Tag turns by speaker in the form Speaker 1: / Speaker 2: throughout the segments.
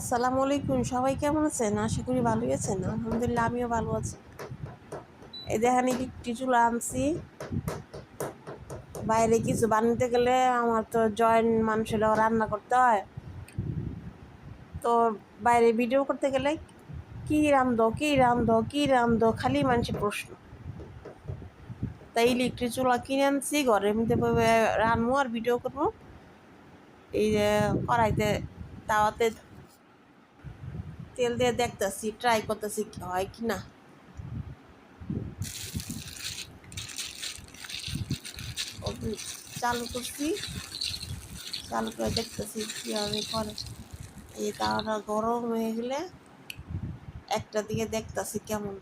Speaker 1: আসসালামু আলাইকুম। সবাই কেমন আছেন? আশা করি ভালোই আছেন। আলহামদুলিল্লাহ আমিও ভালো আছি। এই দেখেন একটি চুলা আনছি। বাইরে কিছু বানাতে গেলে আমার তো জয়েন্ট মানুষের রান্না করতে হয়, তো বাইরে ভিডিও করতে গেলে কি রান্ধো কি রান্ধো কি রান্ধো খালি মানুষের প্রশ্ন। তাই ইলেকট্রিক চুলা কিনে আনছি, ঘরের মধ্যে রান্নু আর ভিডিও করবো। এই যে কড়াইতে তাওয়াতে তেল দিয়ে দেখতেছি, ট্রাই করতেছি হয় কি না। চালু করছি, চালু করে দেখতেছি কীভাবে করে। এই তাওয়াটা গরম হয়ে গেলে একটা দিকে দেখতেছি কেমন।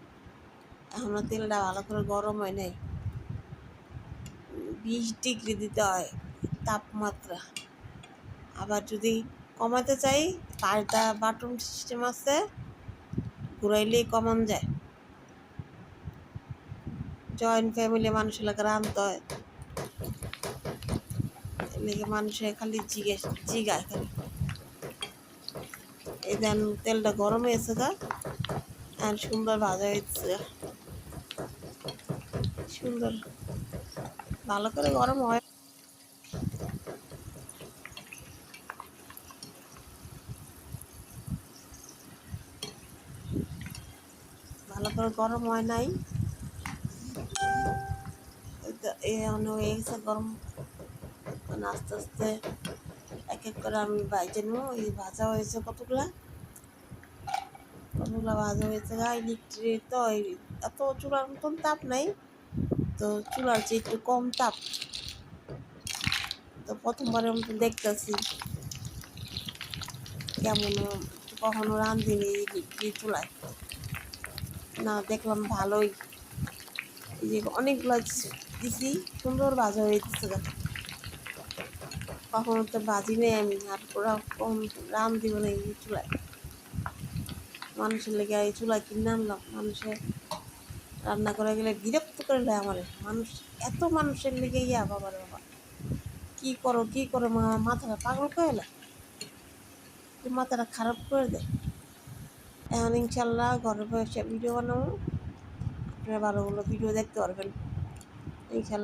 Speaker 1: এখনও তেলটা ভালো করে গরম হয় নাই। 20 ডিগ্রি দিতে হয় তাপমাত্রা। আবার যদি কমাতে চাই পাল্টা বাটন সিস্টেম আছে, ঘুরাইলেই কমান যায়। জয়েন্ট ফ্যামিলি মানুষ এলাকা রাঁধতে হয়, এলাকা মানুষের খালি জিগায় খালি। এই দেন তেলটা গরম হয়েছে গা, আর সুন্দর ভাজা হয়েছে, সুন্দর ভালো করে গরম হয়। ভালো করে গরম হয় নাই, হয়ে গেছে গরম। আস্তে আস্তে এক এক করে আমি বাইজে নেবো। এই ভাজা হয়েছে কতগুলা ভাজা হয়েছে গা। ইলেকট্রিক তো এত চুলার মতন তাপ নাই, তো চুলার চেয়ে একটু কম তাপ। তো প্রথমবারের মতন দেখতেছি কেমন, কখনো রাঁধিনি ইলেকট্রিক চুলায় না, দেখলাম ভালোই। এই যে অনেকগুলো দিছি, সুন্দর ভাজা হয়ে দিচ্ছে গা। কখনো তো বাজি নেই আমি, আর ওরা কম রান দিব না এই চুলায়। মানুষের লেগে এই চুলা কিনে আনলাম, মানুষের রান্না করে গেলে বিরক্ত করে দেয় আমার মানুষ। এত মানুষের লেগে বাবার বাবা কি করো কি করো, মাথাটা পাগল করে এলা, মাথাটা খারাপ করে দেয়। এখন ইনশাল্লাহ ঘরে বসে ভিডিও বানাবো, আপনারা ভালো ভালো ভিডিও দেখতে পারবেন ইনশাল্লাহ।